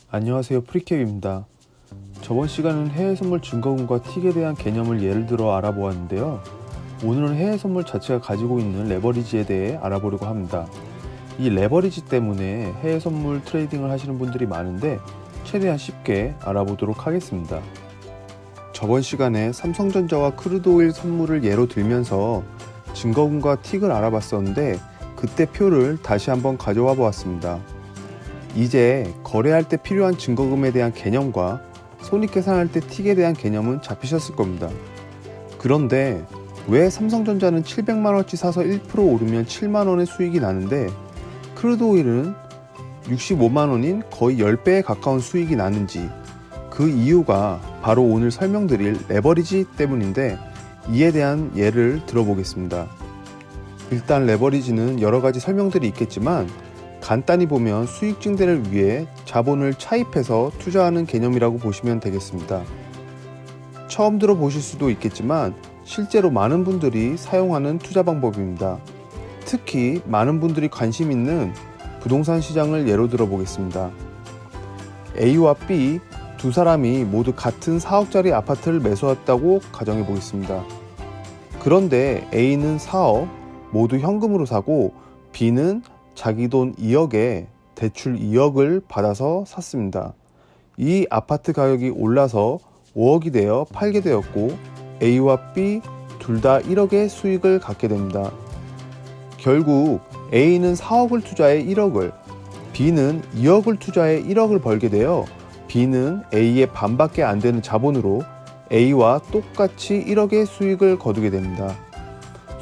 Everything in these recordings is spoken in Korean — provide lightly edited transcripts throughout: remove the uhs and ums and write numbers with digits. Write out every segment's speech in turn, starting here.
안녕하세요, 프리캡입니다. 저번 시간은 해외 선물 증거금과 틱에 대한 개념을 예를 들어 알아보았는데요. 오늘은 해외 선물 자체가 가지고 있는 레버리지에 대해 알아보려고 합니다. 이 레버리지 때문에 해외 선물 트레이딩을 하시는 분들이 많은데 최대한 쉽게 알아보도록 하겠습니다. 저번 시간에 삼성전자와 크루드오일 선물을 예로 들면서 증거금과 틱을 알아봤었는데 그때 표를 다시 한번 가져와 보았습니다. 이제 거래할 때 필요한 증거금에 대한 개념과 손익계산할 때 틱에 대한 개념은 잡히셨을 겁니다. 그런데 왜 삼성전자는 700만원어치 사서 1% 오르면 7만원의 수익이 나는데 크루드오일은 65만원인 거의 10배에 가까운 수익이 나는지, 그 이유가 바로 오늘 설명드릴 레버리지 때문인데 이에 대한 예를 들어보겠습니다. 일단 레버리지는 여러가지 설명들이 있겠지만 간단히 보면 수익 증대를 위해 자본을 차입해서 투자하는 개념이라고 보시면 되겠습니다. 처음 들어보실 수도 있겠지만 실제로 많은 분들이 사용하는 투자 방법입니다. 특히 많은 분들이 관심 있는 부동산 시장을 예로 들어보겠습니다. A와 B 두 사람이 모두 같은 4억짜리 아파트를 매수했다고 가정해 보겠습니다. 그런데 A는 4억 모두 현금으로 사고 B는 자기 돈 2억에 대출 2억을 받아서 샀습니다. 이 아파트 가격이 올라서 5억이 되어 팔게 되었고 A와 B 둘 다 1억의 수익을 갖게 됩니다. 결국 A는 4억을 투자해 1억을, B는 2억을 투자해 1억을 벌게 되어 B는 A의 반밖에 안 되는 자본으로 A와 똑같이 1억의 수익을 거두게 됩니다.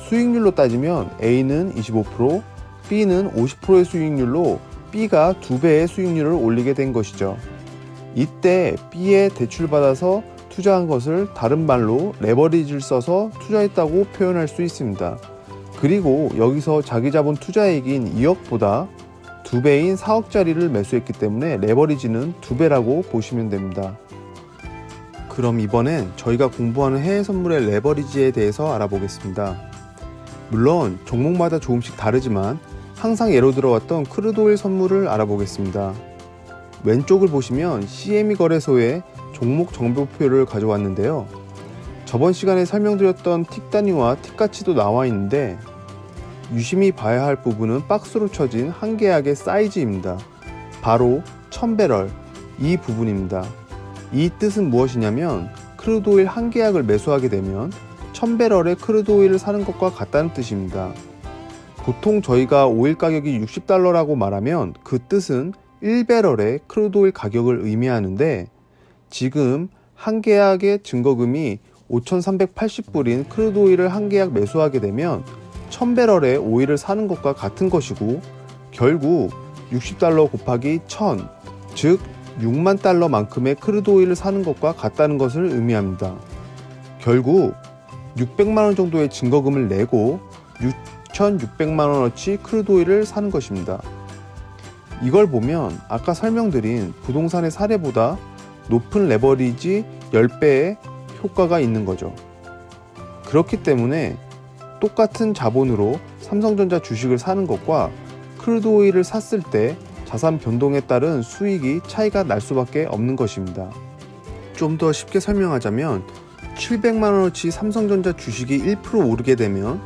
수익률로 따지면 A는 25%, B는 50%의 수익률로 B가 2배의 수익률을 올리게 된 것이죠. 이때 B에 대출받아서 투자한 것을 다른 말로 레버리지를 써서 투자했다고 표현할 수 있습니다. 그리고 여기서 자기 자본 투자액인 2억보다 2배인 4억짜리를 매수했기 때문에 레버리지는 2배라고 보시면 됩니다. 그럼 이번엔 저희가 공부하는 해외 선물의 레버리지에 대해서 알아보겠습니다. 물론 종목마다 조금씩 다르지만 항상 예로 들어왔던 크루드오일 선물을 알아보겠습니다. 왼쪽을 보시면 CME 거래소의 종목 정보표를 가져왔는데요. 저번 시간에 설명드렸던 틱 단위와 틱 가치도 나와 있는데 유심히 봐야 할 부분은 박스로 쳐진 한 계약의 사이즈입니다. 바로 1000배럴, 이 부분입니다. 이 뜻은 무엇이냐면 크루드오일 한 계약을 매수하게 되면 1000배럴의 크루드오일을 사는 것과 같다는 뜻입니다. 보통 저희가 오일 가격이 $60라고 말하면 그 뜻은 1배럴의 크루드오일 가격을 의미하는데 지금 한 계약의 증거금이 5,380불인 크루드오일을 한 계약 매수하게 되면 1000배럴의 오일을 사는 것과 같은 것이고 결국 $60 곱하기 1000, 즉 6만 달러만큼의 크루드오일을 사는 것과 같다는 것을 의미합니다. 결국 600만원 정도의 증거금을 내고 6,600만원어치 크루드오일을 사는 것입니다. 이걸 보면 아까 설명드린 부동산의 사례보다 높은 레버리지 10배의 효과가 있는 거죠. 그렇기 때문에 똑같은 자본으로 삼성전자 주식을 사는 것과 크루드오일을 샀을 때 자산 변동에 따른 수익이 차이가 날 수밖에 없는 것입니다. 좀 더 쉽게 설명하자면 700만원어치 삼성전자 주식이 1% 오르게 되면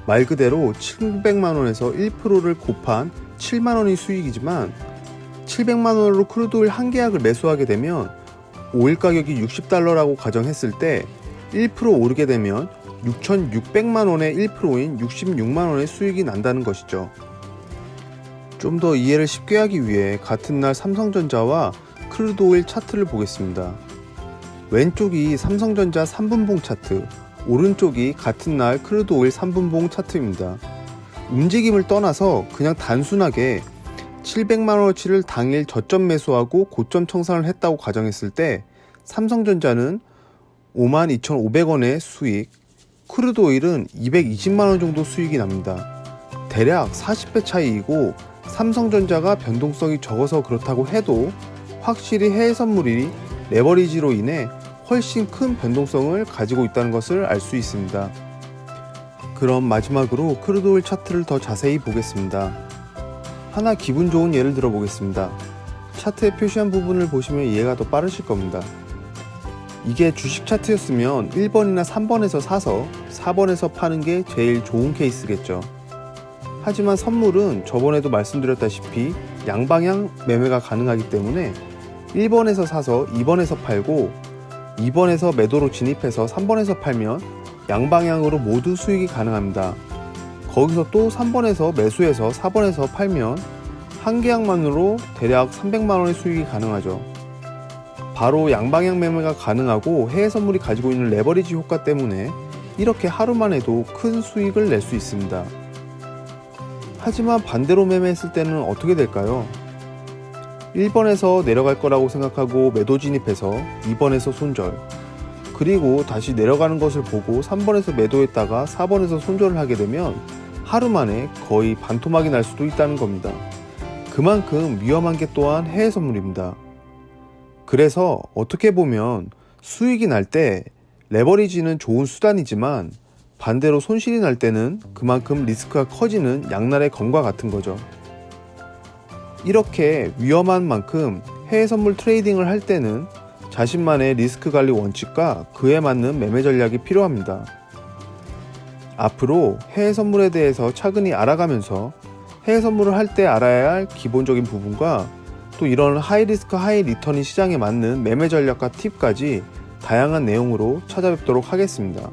말 그대로 700만원에서 1%를 곱한 7만원이 수익이지만 700만원으로 크루드오일 한 계약을 매수하게 되면 오일 가격이 $60라고 가정했을 때 1% 오르게 되면 6,600만원의 1%인 66만원의 수익이 난다는 것이죠. 좀 더 이해를 쉽게 하기 위해 같은 날 삼성전자와 크루드오일 차트를 보겠습니다. 왼쪽이 삼성전자 3분봉 차트, 오른쪽이 같은 날 크루드오일 3분봉 차트입니다. 움직임을 떠나서 그냥 단순하게 700만원어치를 당일 저점 매수하고 고점 청산을 했다고 가정했을 때 삼성전자는 52,500원의 수익, 크루드오일은 220만원 정도 수익이 납니다. 대략 40배 차이이고 삼성전자가 변동성이 적어서 그렇다고 해도 확실히 해외 선물이 레버리지로 인해 훨씬 큰 변동성을 가지고 있다는 것을 알 수 있습니다. 그럼 마지막으로 크루드오일 차트를 더 자세히 보겠습니다. 하나 기분 좋은 예를 들어보겠습니다. 차트에 표시한 부분을 보시면 이해가 더 빠르실 겁니다. 이게 주식 차트였으면 1번이나 3번에서 사서 4번에서 파는 게 제일 좋은 케이스겠죠. 하지만 선물은 저번에도 말씀드렸다시피 양방향 매매가 가능하기 때문에 1번에서 사서 2번에서 팔고 2번에서 매도로 진입해서 3번에서 팔면 양방향으로 모두 수익이 가능합니다. 거기서 또 3번에서 매수해서 4번에서 팔면 한 계약만으로 대략 300만원의 수익이 가능하죠. 바로 양방향 매매가 가능하고 해외 선물이 가지고 있는 레버리지 효과 때문에 이렇게 하루만 해도 큰 수익을 낼 수 있습니다. 하지만 반대로 매매했을 때는 어떻게 될까요? 1번에서 내려갈 거라고 생각하고 매도 진입해서 2번에서 손절, 그리고 다시 내려가는 것을 보고 3번에서 매도했다가 4번에서 손절을 하게 되면 하루 만에 거의 반토막이 날 수도 있다는 겁니다. 그만큼 위험한 게 또한 해외 선물입니다. 그래서 어떻게 보면 수익이 날 때 레버리지는 좋은 수단이지만 반대로 손실이 날 때는 그만큼 리스크가 커지는 양날의 검과 같은 거죠. 이렇게 위험한 만큼 해외 선물 트레이딩을 할 때는 자신만의 리스크 관리 원칙과 그에 맞는 매매 전략이 필요합니다. 앞으로 해외 선물에 대해서 차근히 알아가면서 해외 선물을 할 때 알아야 할 기본적인 부분과 또 이런 하이 리스크 하이 리턴인 시장에 맞는 매매 전략과 팁까지 다양한 내용으로 찾아뵙도록 하겠습니다.